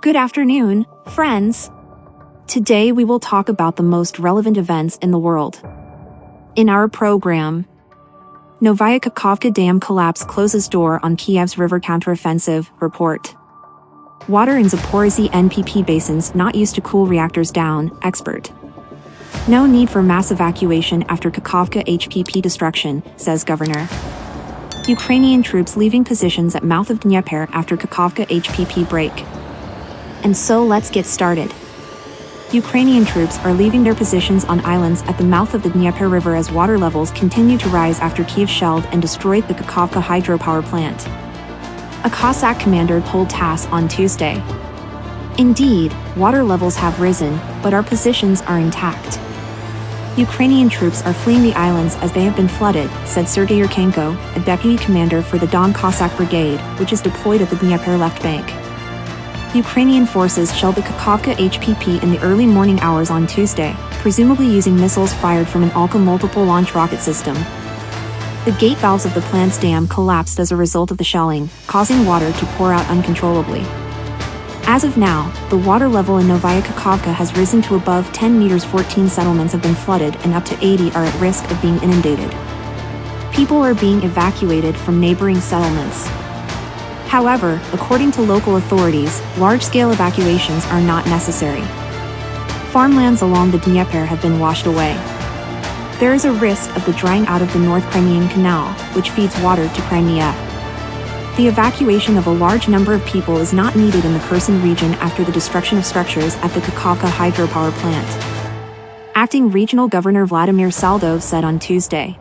Good afternoon, friends. Today we will talk about the most relevant events in the world. In our program, Novaya Kakhovka Dam collapse closes door on Kiev's river counteroffensive, report. Water in Zaporizhzhia HPP basins not used to cool reactors down, expert. No need for mass evacuation after Kakhovka HPP destruction, says governor. Ukrainian troops leaving positions at mouth of Dnieper after Kakhovka HPP break. And so let's get started. Ukrainian troops are leaving their positions on islands at the mouth of the Dnieper River as water levels continue to rise after Kiev shelled and destroyed the Kakhovka hydropower plant. A Cossack commander told TASS on Tuesday. Indeed, water levels have risen, but our positions are intact. Ukrainian troops are fleeing the islands as they have been flooded, said Sergei Yurchenko, a deputy commander for the Don Cossack Brigade, which is deployed at the Dnieper left bank. Ukrainian forces shelled the Kakhovka HPP in the early morning hours on Tuesday, presumably using missiles fired from an Alka multiple launch rocket system. The gate valves of the plant's dam collapsed as a result of the shelling, causing water to pour out uncontrollably. As of now, the water level in Novaya Kakhovka has risen to above 10 meters. 14 settlements have been flooded and up to 80 are at risk of being inundated. People are being evacuated from neighboring settlements. However, according to local authorities, large-scale evacuations are not necessary. Farmlands along the Dnieper have been washed away. There is a risk of the drying out of the North Crimean Canal, which feeds water to Crimea. The evacuation of a large number of people is not needed in the Kherson region after the destruction of structures at the Kakhovka hydropower plant. Acting Regional Governor Vladimir Saldov said on Tuesday.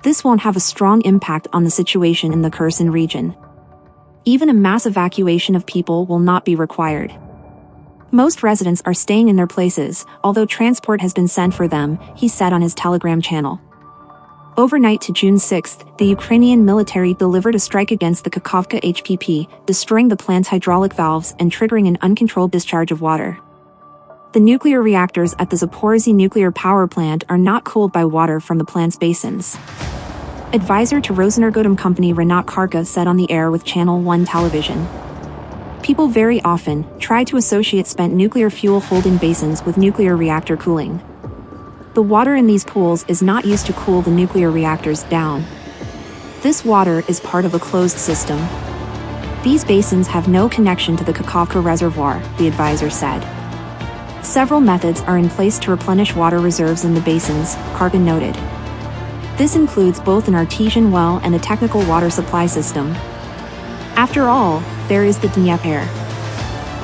This won't have a strong impact on the situation in the Kherson region. Even a mass evacuation of people will not be required. Most residents are staying in their places, although transport has been sent for them, he said on his Telegram channel. Overnight to June 6, the Ukrainian military delivered a strike against the Kakhovka HPP, destroying the plant's hydraulic valves and triggering an uncontrolled discharge of water. The nuclear reactors at the Zaporizhzhia nuclear power plant are not cooled by water from the plant's basins. Advisor to Rosenergodom company Renat Karka said on the air with Channel 1 television. People very often try to associate spent nuclear fuel holding basins with nuclear reactor cooling. The water in these pools is not used to cool the nuclear reactors down. This water is part of a closed system. These basins have no connection to the Kakhovka reservoir, the advisor said. Several methods are in place to replenish water reserves in the basins, Karka noted. This includes both an artesian well and a technical water supply system. After all, there is the Dnieper.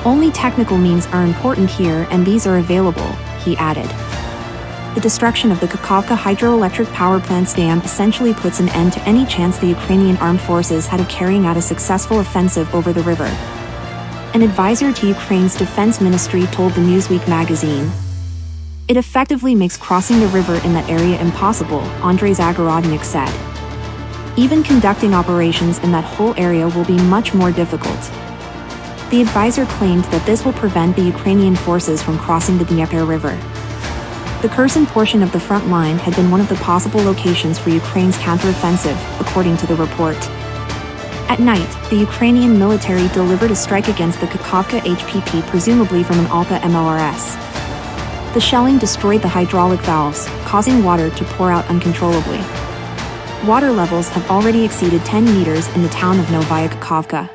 Only technical means are important here and these are available, he added. The destruction of the Kakhovka hydroelectric power plant's dam essentially puts an end to any chance the Ukrainian armed forces had of carrying out a successful offensive over the river. An advisor to Ukraine's defense ministry told the Newsweek magazine. It effectively makes crossing the river in that area impossible, Andrei Zagorodnik said. Even conducting operations in that whole area will be much more difficult. The advisor claimed that this will prevent the Ukrainian forces from crossing the Dnieper River. The Kherson portion of the front line had been one of the possible locations for Ukraine's counteroffensive, according to the report. At night, the Ukrainian military delivered a strike against the Kakhovka HPP presumably from an Alka MLRS. The shelling destroyed the hydraulic valves, causing water to pour out uncontrollably. Water levels have already exceeded 10 meters in the town of Novaya Kakhovka.